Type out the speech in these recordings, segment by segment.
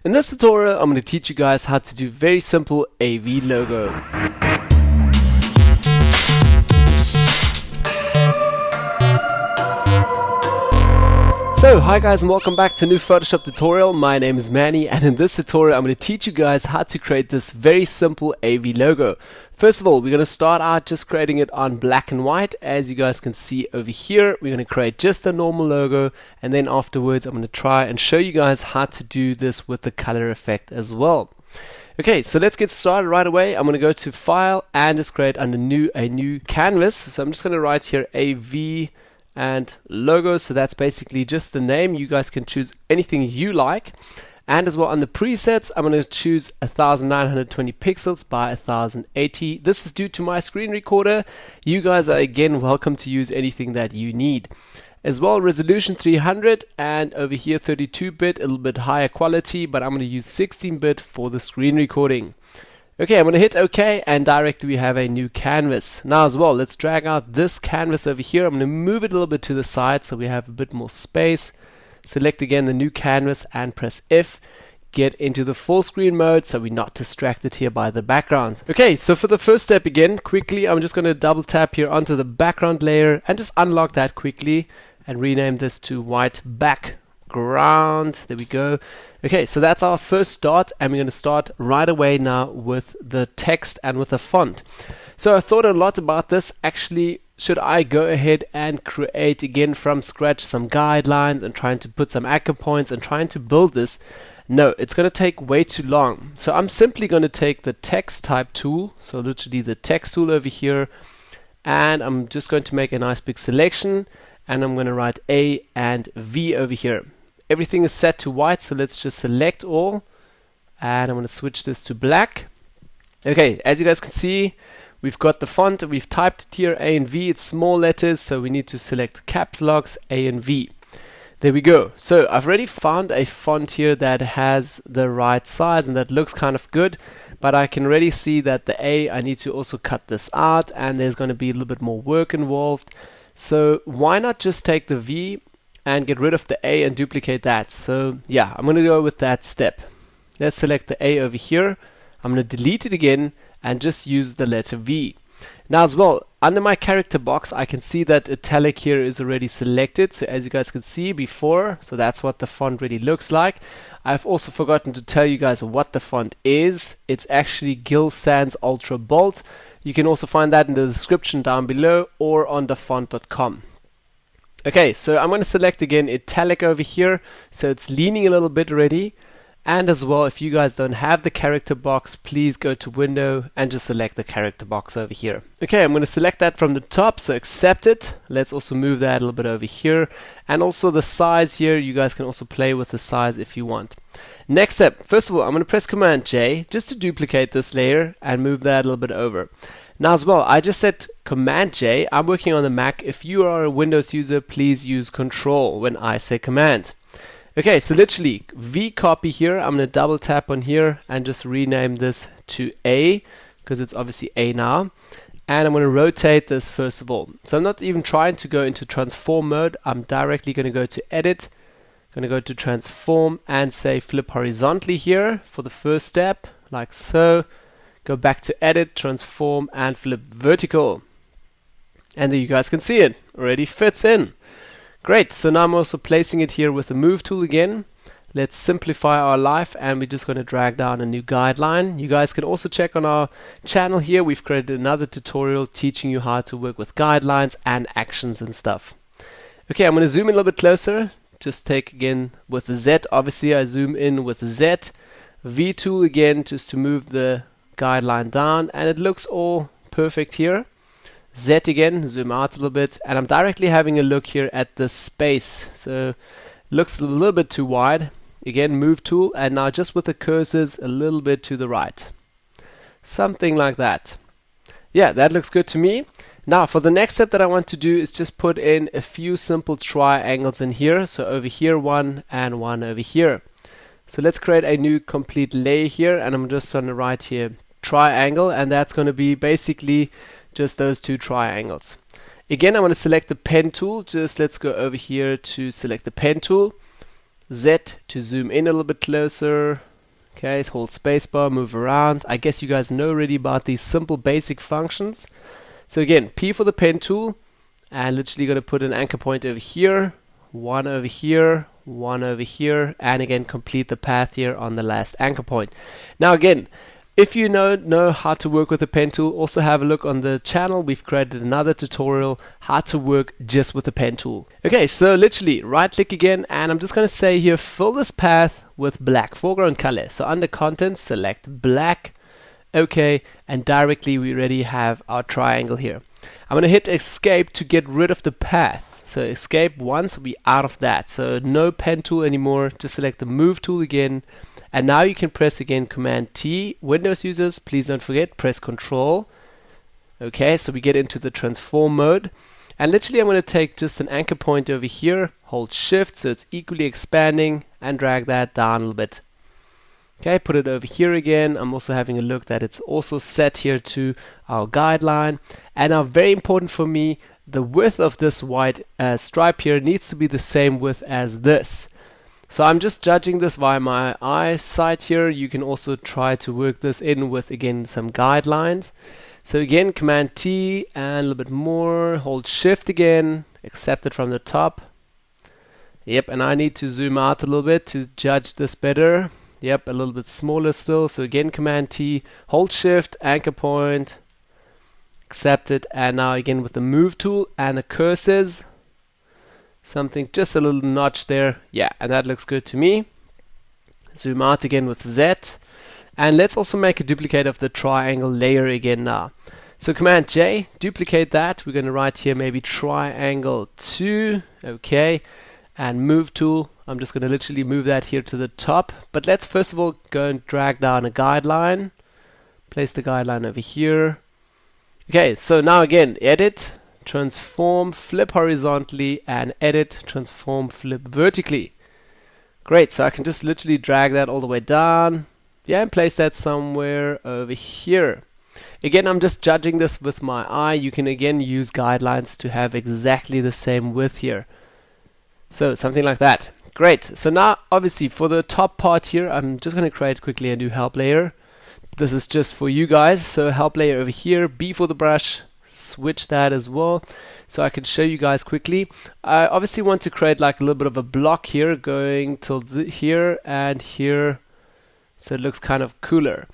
In this tutorial, I'm going to teach you guys how to do very simple AV logo. So, hi guys and welcome back to a new Photoshop tutorial. My name is Manny, and in this tutorial I'm going to teach you guys how to create this very simple AV logo. First of all, we're going to start out just creating it on black and white. As you guys can see over here, we're going to create just a normal logo, and then afterwards I'm going to try and show you guys how to do this with the color effect as well. Okay, so let's get started right away. I'm going to go to File and just create under a new canvas. So I'm just going to write here AV and logo, so that's basically just the name. You guys can choose anything you like. And as well on the presets, I'm going to choose 1920 pixels by 1080. This is due to my screen recorder. You guys are again welcome to use anything that you need. As well, resolution 300, and over here 32-bit, a little bit higher quality, but I'm going to use 16-bit for the screen recording. Okay, I'm going to hit OK, and directly we have a new canvas. Now as well, let's drag out this canvas over here. I'm going to move it a little bit to the side so we have a bit more space. Select again the new canvas and press F. Get into the full screen mode so we're not distracted here by the background. Okay, so for the first step again, quickly, I'm just going to double tap here onto the background layer and just unlock that quickly and rename this to white background. There we go. Okay, so that's our first start, and we're going to start right away now with the text and with the font. So I thought a lot about this. Actually, should I go ahead and create again from scratch some guidelines and trying to put some anchor points and trying to build this? No, it's going to take way too long. So I'm simply going to take the text type tool, so literally the text tool over here, and I'm just going to make a nice big selection, and I'm going to write A and V over here. Everything is set to white, so let's just select all, and I'm going to switch this to black. Okay, as you guys can see, we've got the font, we've typed here A and V, it's small letters, so we need to select caps locks A and V. There we go. So I've already found a font here that has the right size and that looks kind of good, but I can already see that the A, I need to also cut this out, and there's going to be a little bit more work involved. So why not just take the V and get rid of the A and duplicate that? So yeah, I'm going to go with that step. Let's select the A over here. I'm going to delete it again and just use the letter V. Now as well, under my character box, I can see that italic here is already selected. So as you guys can see before, so that's what the font really looks like. I've also forgotten to tell you guys what the font is. It's actually Gill Sans Ultra Bold. You can also find that in the description down below or on thefont.com. Okay, so I'm going to select again italic over here, so it's leaning a little bit already. And as well, if you guys don't have the character box, please go to Window and just select the character box over here. Okay, I'm going to select that from the top, so accept it. Let's also move that a little bit over here. And also the size here, you guys can also play with the size if you want. Next step, first of all, I'm going to press Command J just to duplicate this layer and move that a little bit over. Now as well, I just said Command J. I'm working on the Mac. If you are a Windows user, please use Control when I say Command. Okay, so literally V copy here. I'm going to double tap on here and just rename this to A because it's obviously A now. And I'm going to rotate this first of all. So I'm not even trying to go into transform mode. I'm directly going to go to edit. I'm going to go to transform and say flip horizontally here for the first step, like so. Go back to edit, transform, and flip vertical. And there you guys can see it already fits in. Great, so now I'm also placing it here with the move tool again. Let's simplify our life, and we're just going to drag down a new guideline. You guys can also check on our channel here. We've created another tutorial teaching you how to work with guidelines and actions and stuff. Okay, I'm going to zoom in a little bit closer. Just take again with the Z. Obviously, I zoom in with Z. V tool again, just to move the guideline down, and it looks all perfect here. Z again, zoom out a little bit, and I'm directly having a look here at the space. So looks a little bit too wide. Again, move tool, and now just with the cursors a little bit to the right. Something like that. Yeah, that looks good to me. Now for the next step that I want to do is just put in a few simple triangles in here. So over here one and one over here. So let's create a new complete layer here, and I'm just going to write here triangle, and that's going to be basically just those two triangles. Again, I'm going to select the pen tool. Just let's go over here to select the pen tool. Z to zoom in a little bit closer. Okay, hold spacebar, move around. I guess you guys know already about these simple basic functions. So again, P for the pen tool, and literally going to put an anchor point over here, one over here, one over here, and again complete the path here on the last anchor point. Now again, if you know how to work with the pen tool, also have a look on the channel. We've created another tutorial how to work just with the pen tool. Okay, so literally right click again, and I'm just going to say here, fill this path with black, foreground color. So under content, select black. Okay, and directly we already have our triangle here. I'm going to hit escape to get rid of the path. So escape once, we out of that. So no pen tool anymore, just select the move tool again. And now you can press again Command T. Windows users, please don't forget, press Control. Okay, so we get into the transform mode. And literally I'm going to take just an anchor point over here, hold Shift so it's equally expanding, and drag that down a little bit. Okay, put it over here again. I'm also having a look that it's also set here to our guideline. And now very important for me, the width of this white stripe here needs to be the same width as this. So I'm just judging this via my eyesight here. You can also try to work this in with, again, some guidelines. So again, Command T and a little bit more, hold Shift again, accept it from the top. Yep, and I need to zoom out a little bit to judge this better. Yep, a little bit smaller still. So again, Command T, hold Shift, anchor point, accept it, and now again with the move tool and the cursors, something just a little notch there. Yeah, and that looks good to me. Zoom out again with Z, and let's also make a duplicate of the triangle layer again now. So Command J, duplicate that. We're going to write here maybe triangle 2. Okay, and move tool. I'm just going to literally move that here to the top. But let's first of all go and drag down a guideline. Place the guideline over here. Okay, so now again, edit, transform, flip horizontally, and edit, transform, flip vertically. Great, so I can just literally drag that all the way down. Yeah, and place that somewhere over here. Again, I'm just judging this with my eye. You can again use guidelines to have exactly the same width here. So something like that. Great. So now obviously for the top part here, I'm just going to create quickly a new help layer. This is just for you guys. So help layer over here, B for the brush, switch that as well so I can show you guys quickly. I obviously want to create like a little bit of a block here going till here and here, so it looks kind of cooler.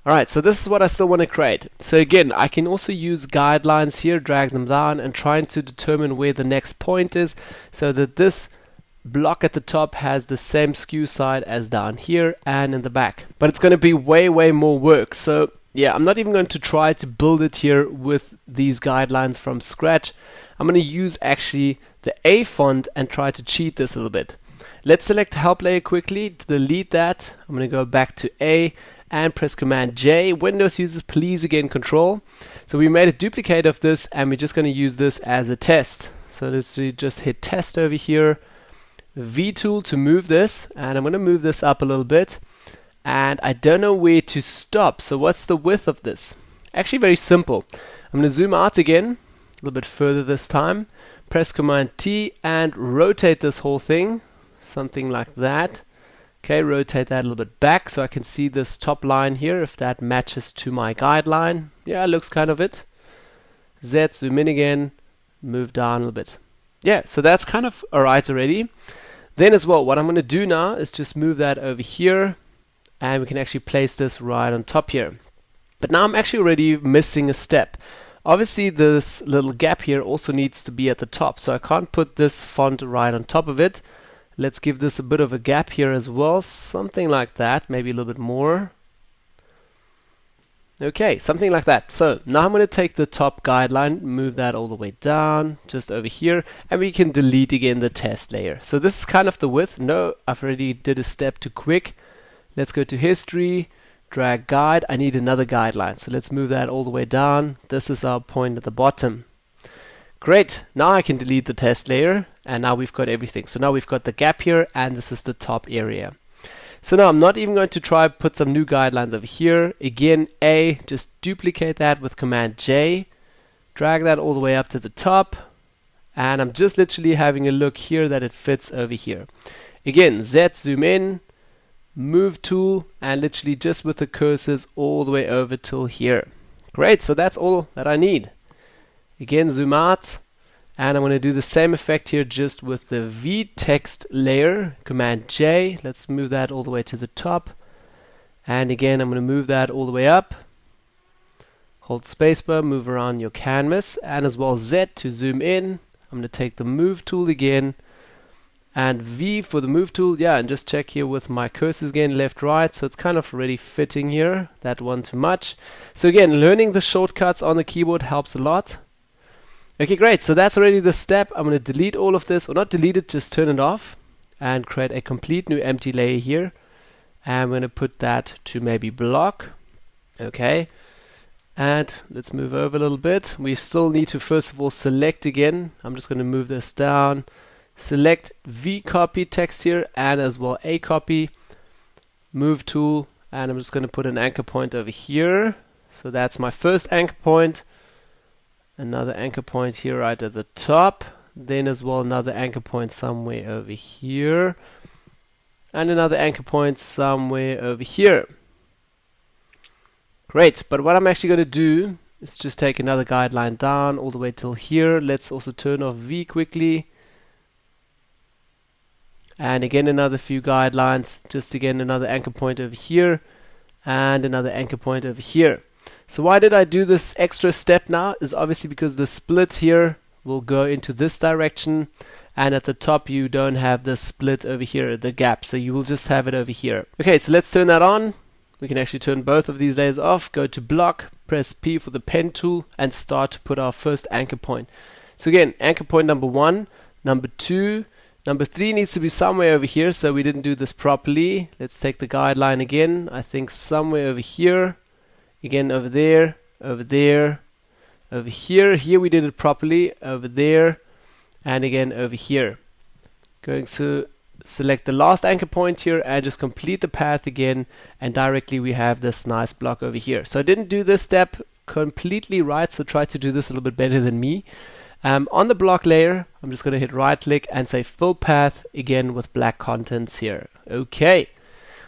Alright, so this is what I still want to create. So again, I can also use guidelines here, drag them down, and trying to determine where the next point is so that this block at the top has the same skew side as down here and in the back. But it's going to be way more work. So yeah, I'm not even going to try to build it here with these guidelines from scratch. I'm going to use actually the A font and try to cheat this a little bit. Let's select help layer quickly to delete that. I'm going to go back to A and press Command J. Windows users, please again Control. So we made a duplicate of this and we're just going to use this as a test. So let's just hit test over here. V tool to move this, and I'm going to move this up a little bit. And I don't know where to stop. So what's the width of this? Actually very simple. I'm going to zoom out again, a little bit further this time. Press Command T and rotate this whole thing. Something like that. Okay, rotate that a little bit back so I can see this top line here, if that matches to my guideline. Yeah, it looks kind of it. Z, zoom in again, move down a little bit. Yeah, so that's kind of alright already. Then as well, what I'm going to do now is just move that over here, and we can actually place this right on top here. But now I'm actually already missing a step. Obviously this little gap here also needs to be at the top, so I can't put this font right on top of it. Let's give this a bit of a gap here as well, something like that, maybe a little bit more. Okay, something like that. So now I'm going to take the top guideline, move that all the way down, just over here, and we can delete again the test layer. So this is kind of the width. No, I've already did a step too quick. Let's go to history, drag guide. I need another guideline, so let's move that all the way down. This is our point at the bottom. Great, now I can delete the test layer, and now we've got everything. So now we've got the gap here, and this is the top area. So now I'm not even going to try put some new guidelines over here. Again, A, just duplicate that with Command J, drag that all the way up to the top, and I'm just literally having a look here that it fits over here. Again, Z, zoom in, move tool, and literally just with the cursors all the way over till here. Great, so that's all that I need. Again, zoom out, and I'm going to do the same effect here just with the V text layer. Command J, let's move that all the way to the top. And again, I'm going to move that all the way up. Hold spacebar, move around your canvas, and as well Z to zoom in. I'm going to take the move tool again, and V for the move tool, yeah, and just check here with my cursors again, left, right, so it's kind of already fitting here, that one too much. So again, learning the shortcuts on the keyboard helps a lot. Okay, great, so that's already the step. I'm going to delete all of this, or not delete it, just turn it off, and create a complete new empty layer here. And I'm going to put that to maybe block. Okay, and let's move over a little bit. We still need to first of all select again. I'm just going to move this down. Select V copy text here, and as well A copy, move tool, and I'm just going to put an anchor point over here. So that's my first anchor point. Another anchor point here right at the top. Then as well another anchor point somewhere over here. And another anchor point somewhere over here. Great, but what I'm actually going to do is just take another guideline down all the way till here. Let's also turn off V quickly. And again another few guidelines, just again another anchor point over here and another anchor point over here. So why did I do this extra step now is obviously because the split here will go into this direction, and at the top you don't have the split over here, the gap, so you will just have it over here. Okay, so let's turn that on. We can actually turn both of these layers off, go to block, press P for the pen tool, and start to put our first anchor point. So again, anchor point number 1, number 2, number 3 needs to be somewhere over here, so we didn't do this properly. Let's take the guideline again. I think somewhere over here. Again, over there, over there, over here. Here we did it properly. Over there, and again over here. Going to select the last anchor point here and just complete the path again, and directly we have this nice block over here. So I didn't do this step completely right, so try to do this a little bit better than me. On the block layer, I'm just going to hit right click and say fill path again with black contents here. Okay,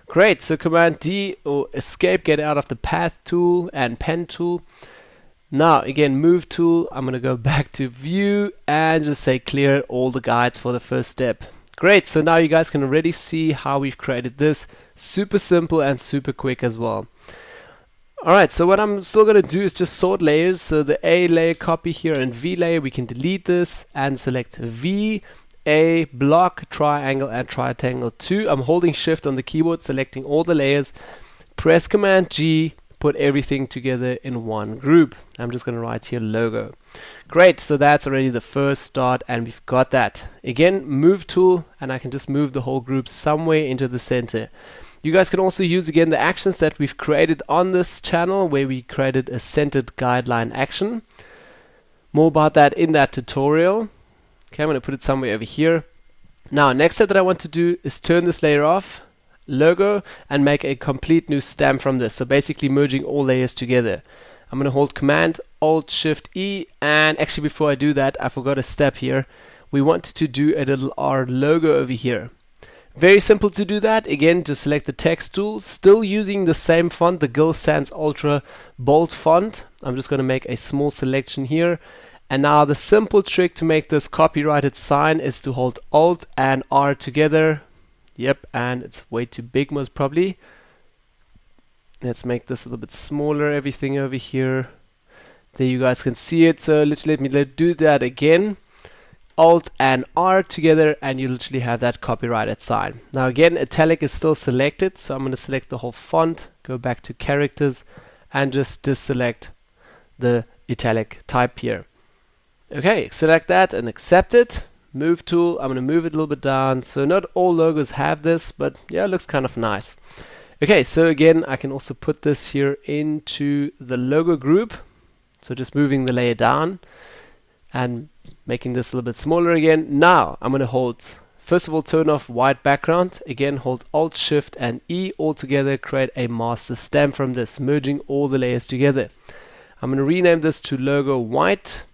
great. So command D or escape, get out of the path tool and pen tool. Now again, move tool, I'm going to go back to view and just say clear all the guides for the first step. Great, so now you guys can already see how we've created this. Super simple and super quick as well. Alright, so what I'm still going to do is just sort layers. So the A layer copy here and V layer, we can delete this and select V, A, block, triangle and triangle 2. I'm holding shift on the keyboard, selecting all the layers. Press command G, put everything together in one group. I'm just going to write here logo. Great, so that's already the first start and we've got that. Again, move tool, and I can just move the whole group somewhere into the center. You guys can also use again the actions that we've created on this channel, where we created a centered guideline action. More about that in that tutorial. Okay, I'm going to put it somewhere over here. Now, next step that I want to do is turn this layer off, logo, and make a complete new stem from this. So basically merging all layers together. I'm going to hold Command Alt Shift E, and actually before I do that, I forgot a step here. We want to do a little R logo over here. Very simple to do that. Again, just select the text tool, still using the same font, the Gill Sans Ultra bold font. I'm just going to make a small selection here. And now the simple trick to make this copyrighted sign is to hold Alt and R together. Yep, and it's way too big most probably. Let's make this a little bit smaller, everything over here. There you guys can see it. So literally let me do that again. Alt and R together, and you literally have that copyrighted sign. Now again, italic is still selected, so I'm going to select the whole font, go back to characters, and just deselect the italic type here. Okay, select that and accept it. Move tool, I'm going to move it a little bit down. So not all logos have this, but yeah, it looks kind of nice. Okay, so again, I can also put this here into the logo group. So just moving the layer down and making this a little bit smaller again. Now I'm going to hold, first of all, turn off white background. Again, hold Alt, Shift and E all together, create a master stem from this, merging all the layers together. I'm going to rename this to logo white.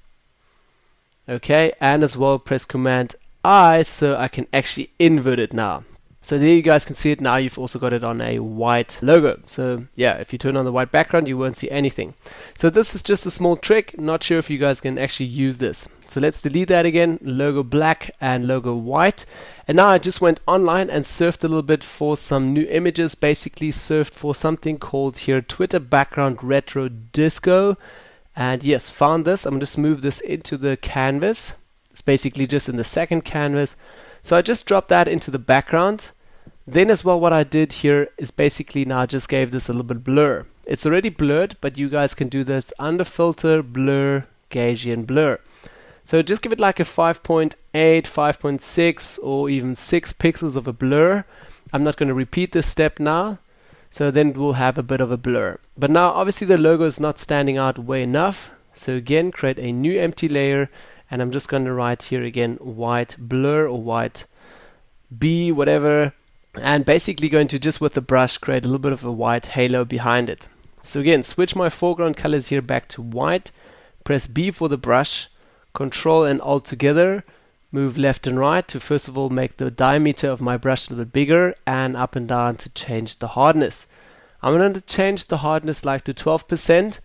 Okay, and as well press Command I so I can actually invert it now. So there you guys can see it now. You've also got it on a white logo. So yeah, if you turn on the white background, you won't see anything. So this is just a small trick. Not sure if you guys can actually use this. So let's delete that again, logo black and logo white. And now I just went online and surfed a little bit for some new images, basically surfed for something called here Twitter background retro disco. And yes, found this. I'm going to just move this into the canvas. It's basically just in the second canvas. So I just dropped that into the background. Then as well, what I did here is basically now I just gave this a little bit blur. It's already blurred, but you guys can do this under filter, blur, Gaussian blur. So just give it like a 5.8, 5.6 or even 6 pixels of a blur. I'm not going to repeat this step now. So then we'll have a bit of a blur. But now obviously the logo is not standing out way enough. So again, create a new empty layer. And I'm just going to write here again white blur or white B, whatever. And basically going to just with the brush create a little bit of a white halo behind it. So again, switch my foreground colors here back to white. Press B for the brush. Control and Alt together, move left and right to first of all make the diameter of my brush a little bit bigger and up and down to change the hardness. I'm going to change the hardness like to 12%,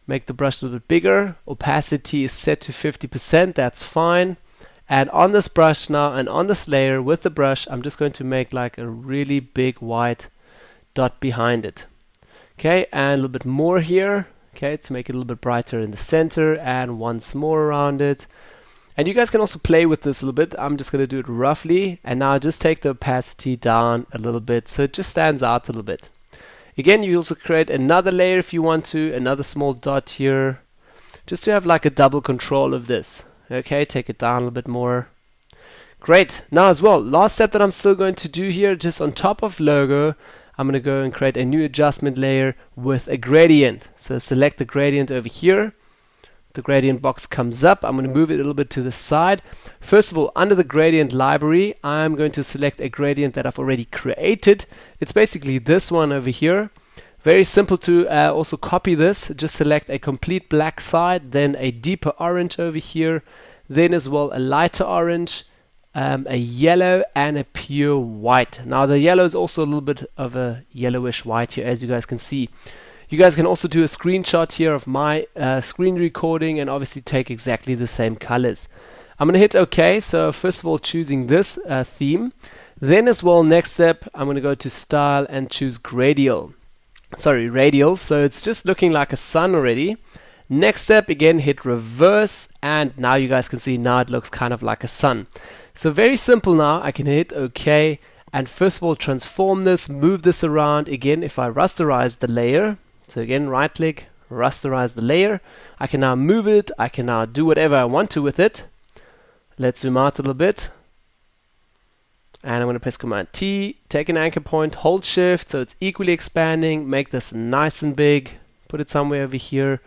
make the brush a little bit bigger, opacity is set to 50%, that's fine. And on this brush now and on this layer with the brush, I'm just going to make like a really big white dot behind it. Okay, and a little bit more here. Okay, to make it a little bit brighter in the center and once more around it. And you guys can also play with this a little bit. I'm just going to do it roughly. And now just take the opacity down a little bit so it just stands out a little bit. Again, you also create another layer if you want to, another small dot here, just to have like a double control of this. Okay, take it down a little bit more. Great. Now as well, last step that I'm still going to do here, just on top of logo, I'm going to go and create a new adjustment layer with a gradient. So select the gradient over here. The gradient box comes up. I'm going to move it a little bit to the side. First of all, under the gradient library, I'm going to select a gradient that I've already created. It's basically this one over here. Very simple to also copy this. Just select a complete black side, then a deeper orange over here, then as well a lighter orange, a yellow and a pure white. Now the yellow is also a little bit of a yellowish white here, as you guys can see. You guys can also do a screenshot here of my screen recording and obviously take exactly the same colors. I'm going to hit OK. So first of all, choosing this theme. Then as well, next step, I'm going to go to style and choose radials. So it's just looking like a sun already. Next step, again, hit reverse, and now you guys can see now it looks kind of like a sun. So very simple now. I can hit OK, and first of all transform this, move this around. Again, if I rasterize the layer, so again right click, rasterize the layer, I can now move it, I can now do whatever I want to with it. Let's zoom out a little bit. And I'm going to press Command T, take an anchor point, hold Shift so it's equally expanding, make this nice and big, put it somewhere over here,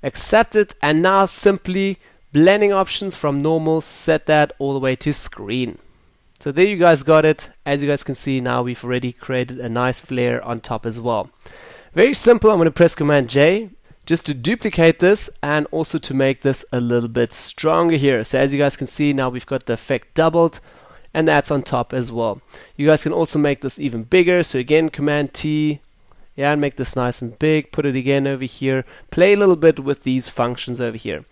accept it, and now simply blending options from normal, set that all the way to screen. So there you guys got it. As you guys can see now, we've already created a nice flare on top as well. Very simple. I'm going to press Command J just to duplicate this and also to make this a little bit stronger here. So as you guys can see now, we've got the effect doubled, and that's on top as well. You guys can also make this even bigger. So again, Command T, yeah, and make this nice and big. Put it again over here. Play a little bit with these functions over here.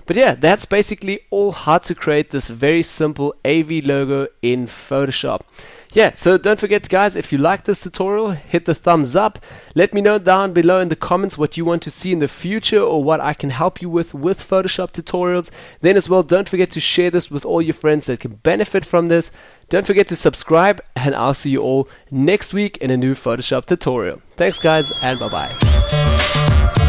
But yeah, that's basically all how to create this very simple AV logo in Photoshop. Yeah, so don't forget guys, if you like this tutorial, hit the thumbs up. Let me know down below in the comments what you want to see in the future or what I can help you with Photoshop tutorials. Then as well, don't forget to share this with all your friends that can benefit from this. Don't forget to subscribe, and I'll see you all next week in a new Photoshop tutorial. Thanks guys, and bye bye.